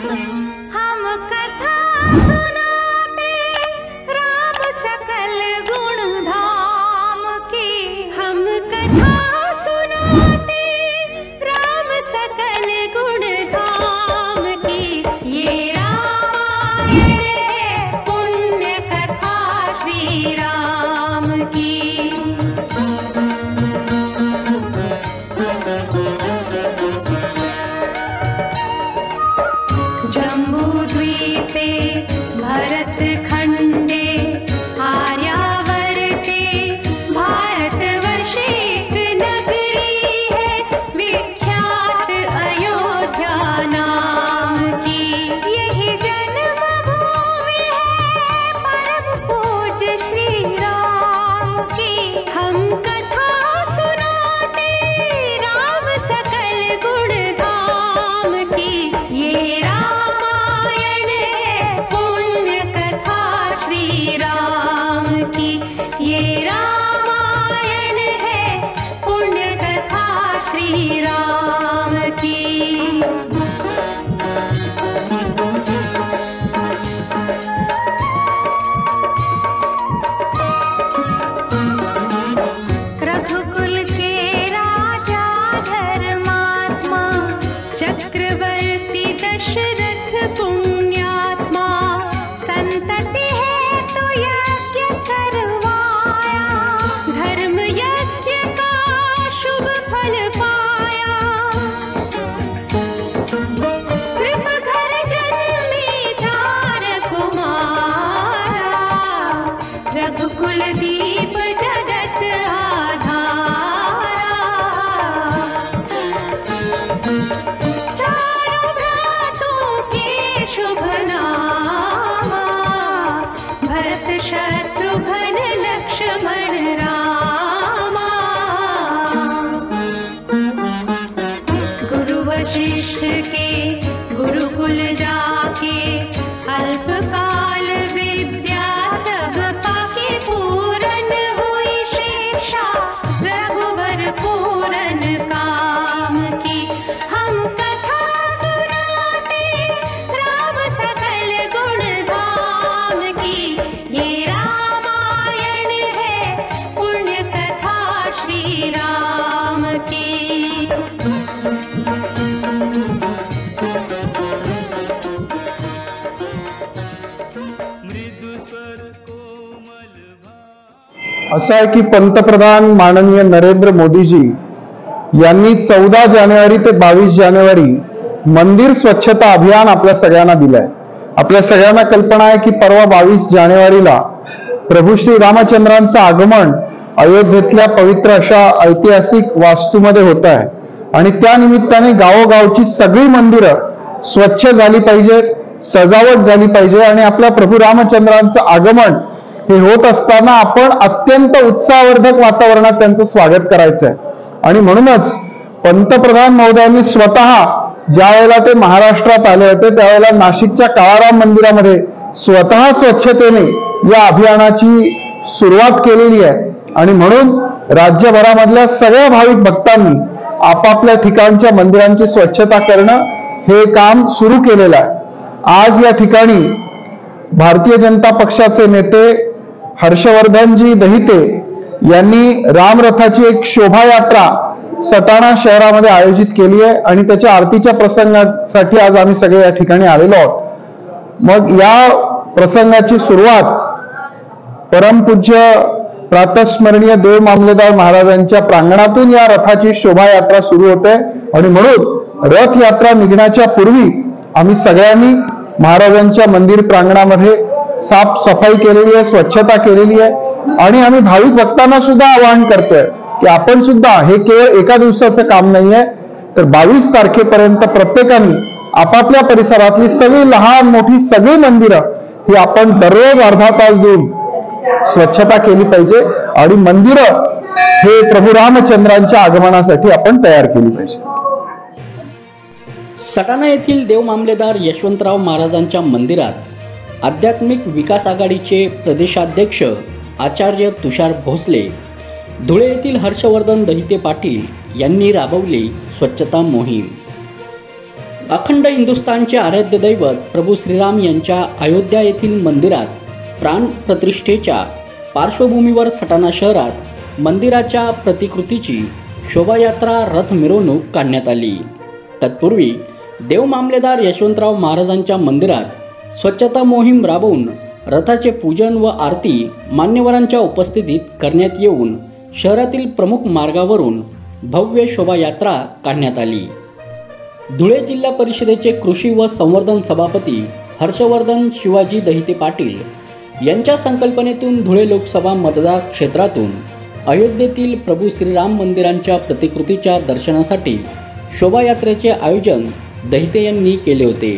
हम कथा सुनाते राम सकल गुण धाम की, हम कथा सुनाते राम सकल गुण धाम की। ये रामायण है पुण्य कथा श्री राम की। जम्बूद्वीपे भरतखण्डे आर्यावर्ते भारतवर्षे एक नगरी है विख्यात अयोध्या नाम की। यही जन्मभूमि है परम पूज्य श्री राम की। हम कथा सुनाते राम सकल गुण धाम की। ये रामायण है पुण्य कथा श्री राम की। ये रामायण है पुण्य कथा श्री राम की। रघुकुल के राजा धर्मात्मा चक्रवर्ती दशरथ पुण्यात्मा, संतति है तो यज्ञ करवाया, धर्म यज्ञ का शुभ फल पाया। कृप घर जन्मे 4 कुमारा, रघुकुल दीप जगत आधारा। चारों भ्रातों के शुभ नामा, भरत शत्रुघ्न लक्ष्मण रामा। गुरु वशिष्ठ के गुरुकुल जाके, अल्पकाल विद्या सब पाके, पूरन हुई शिक्षा रघुवर पूरन काम की। हम कथा सुनाते राम सकल गुण धाम की। ये रामायण है पुण्य कथा श्री राम की। असं आहे की पंतप्रधान माननीय नरेंद्र मोदीजी यांनी 14 जानेवारी ते 22 जानेवारी मंदिर स्वच्छता अभियान आपल्या सगळ्यांना दिलंय। आपल्या सगळ्यांना कल्पना आहे की परवा 22 जानेवारीला प्रभू श्री रामचंद्रांचं आगमन अयोध्येतल्या पवित्र अशा ऐतिहासिक वास्तूमध्ये होत आहे आणि त्या निमित्ताने गावोगावची सगळी मंदिरं स्वच्छ झाली पाहिजे, सजावट झाली पाहिजे आणि आपल्या प्रभू रामचंद्रांचं आगमन हे होत असताना आपण अत्यंत उत्साहवर्धक वातावरणात त्यांचं स्वागत करायचं आहे। आणि म्हणूनच पंतप्रधान महोदयांनी स्वतः ज्या वेळेला ते महाराष्ट्रात आले होते त्यावेळेला नाशिकच्या काळाराम मंदिरामध्ये स्वतः स्वच्छतेने या अभियानाची सुरुवात केलेली आहे। आणि म्हणून राज्यभरामधल्या सगळ्या भाविक भक्तांनी आपापल्या ठिकाणच्या मंदिरांची स्वच्छता करणं हे काम सुरू केलेलं आहे। आज या ठिकाणी भारतीय जनता पक्षाचे नेते हर्षवर्धनजी दहिते यांनी रामरथाची एक शोभायात्रा सटाणा शहरामध्ये आयोजित केली आहे आणि त्याच्या आरतीच्या प्रसंगासाठी आज आम्ही सगळे या ठिकाणी आलेलो आहोत। मग या प्रसंगाची सुरुवात परमपूज्य प्रातस्मरणीय देव मामलेदार महाराजांच्या प्रांगणातून या रथाची शोभायात्रा सुरू होते आणि म्हणून रथ यात्रा निघण्याच्या पूर्वी आम्ही सगळ्यांनी महाराजांच्या मंदिर प्रांगणामध्ये साफसफाई केलेली आहे, स्वच्छता केलेली आहे आणि आम्ही भाविक भक्तांना सुद्धा आवाहन करतोय की आपण सुद्धा हे केवळ एका दिवसाचं काम नाहीये, तर 22 तारखेपर्यंत प्रत्येकाने आपापल्या परिसरातली सगळी लहान मोठी सगळी मंदिरं ही आपण दररोज अर्धा तास देऊन स्वच्छता केली पाहिजे आणि मंदिरं हे प्रभू रामचंद्रांच्या आगमनासाठी आपण तयार केली पाहिजे। सटाणा येथील देव मामलेदार यशवंतराव महाराजांच्या मंदिरात आध्यात्मिक विकास आघाडीचे प्रदेशाध्यक्ष आचार्य तुषार भोसले, धुळे येथील हर्षवर्धन दहिते पाटील यांनी राबवली स्वच्छता मोहीम। अखंड हिंदुस्थानचे आराध्य दैवत प्रभू श्रीराम यांच्या अयोध्या येथील मंदिरात प्राणप्रतिष्ठेच्या पार्श्वभूमीवर सटाणा शहरात मंदिराच्या प्रतिकृतीची शोभायात्रा रथ मिरवणूक काढण्यात आली। तत्पूर्वी देव मामलेदार यशवंतराव महाराजांच्या मंदिरात स्वच्छता मोहीम राबवून रथाचे पूजन व आरती मान्यवरांच्या उपस्थितीत करण्यात येऊन शहरातील प्रमुख मार्गावरून भव्य शोभायात्रा काढण्यात आली। धुळे जिल्हा परिषदेचे कृषी व संवर्धन सभापती हर्षवर्धन शिवाजी दहिते पाटील यांच्या संकल्पनेतून धुळे लोकसभा मतदार क्षेत्रातून अयोध्येतील प्रभू श्रीराम मंदिरांच्या प्रतिकृतीच्या दर्शनासाठी शोभायात्रेचे आयोजन दहिते यांनी केले होते।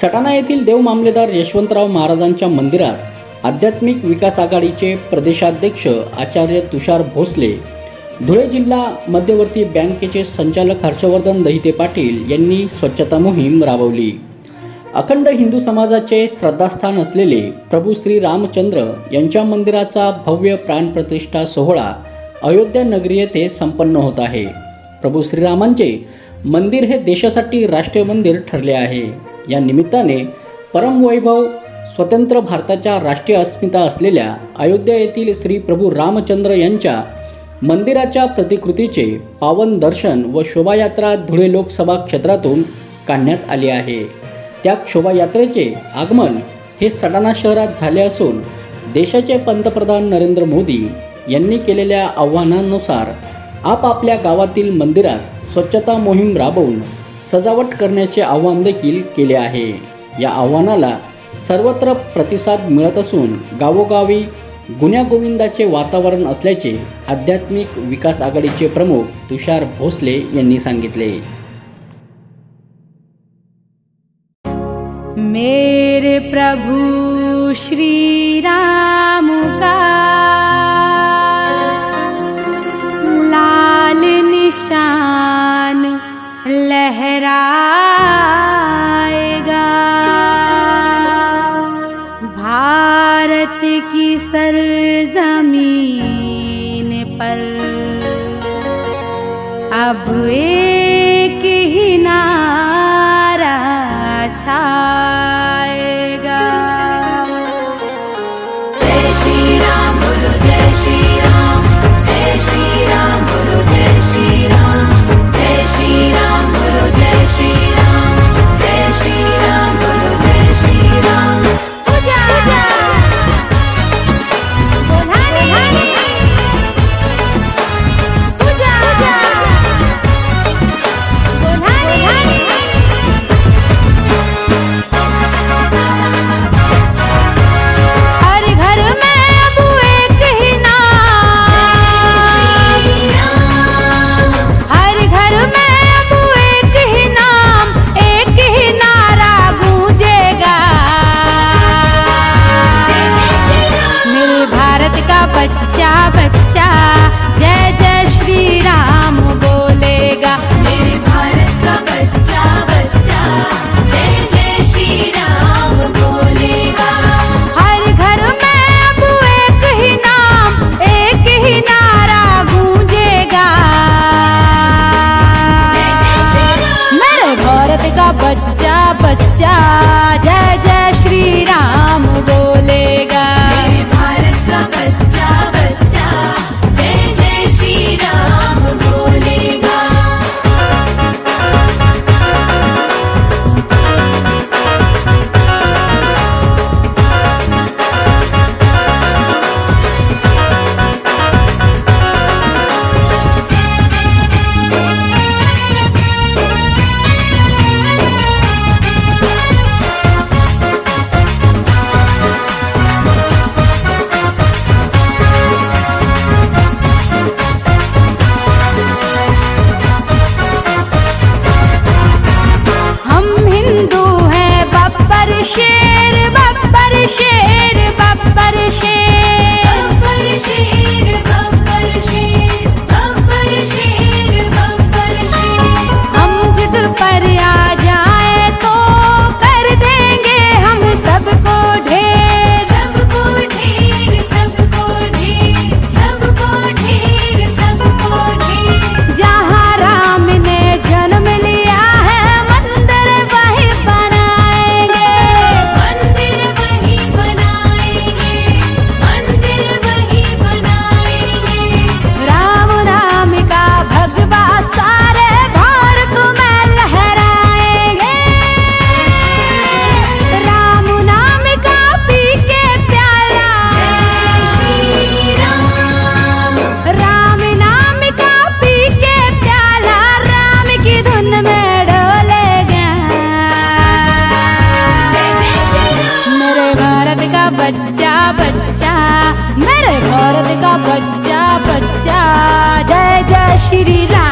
सटाणा येथील देव मामलेदार यशवंतराव महाराजांच्या मंदिरात आध्यात्मिक विकास आघाडीचे प्रदेशाध्यक्ष आचार्य तुषार भोसले, धुळे जिल्हा मध्यवर्ती बँकेचे संचालक हर्षवर्धन दहिते पाटील यांनी स्वच्छता मोहीम राबवली। अखंड हिंदू समाजाचे श्रद्धास्थान असलेले प्रभू श्री रामचंद्र यांच्या मंदिराचा भव्य प्राणप्रतिष्ठा सोहळा अयोध्या नगरी येथे संपन्न होत आहे। प्रभू श्रीरामांचे मंदिर हे देशासाठी राष्ट्रीय मंदिर ठरले आहे। या निमित्ताने परमवैभव स्वतंत्र भारताच्या राष्ट्रीय अस्मिता असलेल्या अयोध्या येथील श्री प्रभू रामचंद्र यांच्या मंदिराच्या प्रतिकृतीचे पावन दर्शन व शोभायात्रा धुळे लोकसभा क्षेत्रातून काढण्यात आली आहे। त्या शोभायात्रेचे आगमन हे सटाणा शहरात झाले असून देशाचे पंतप्रधान नरेंद्र मोदी यांनी केलेल्या आव्हानानुसार आपापल्या गावातील मंदिरात स्वच्छता मोहीम राबवून सजावट करण्याचे आवाहन देखील केले आहे। या आव्हानाला सर्वत्र प्रतिसाद मिळत असून गावोगावी गुण्यागोविंदाचे वातावरण असल्याचे आध्यात्मिक विकास आघाडीचे प्रमुख तुषार भोसले यांनी सांगितले। मेरे प्रभु श्री राम का लाल निशान लहराएगा, भारत की सरजमीन पर अब एक ही नारा छाएगा। जय श्री राम बोलो, जय श्री राम, जय श्री राम बोलो, जय श्री राम, जय श्री राम बोलो, जय श्री राम, जय श्री राम बोलो, जय श्री राम। पूजा पूजा बोधानी पूजा पूजा बोधानी। हर घर में अब एक ही नाम, हर घर में अब एक ही नाम, एक ही नारा गूंजेगा। मेरे भारत का बच्चा बच्चा जय जय श्री राम बोलेगा। मेरे भारत का बच्चा बच्चा जय जय श्री राम बोलेगा। हर घर में अब एक ही नाम, एक ही नारा गूंजेगा। मेरे भारत का बच्चा बच्चा जय जय श्री राम बोलेगा। मेरे भारत का बच्चा बच्चा जय जय श्री राम बोलेगा। हम हिंदू हैं बब्बर शेर, बब्बर शेर, बब्बर शेर, बब्बर शेर, बब्बर शेर, बब्बर शेर, बब्बर शेर। हम जिद पर आ जाए तो कर देंगे हम सबको ढेर, सबको ढेर, सबको ढेर, सबको ढेर, सबको ढेर। जहाँ राम ने जन्म लिया है मंदिर बच्चा जय जय श्री राम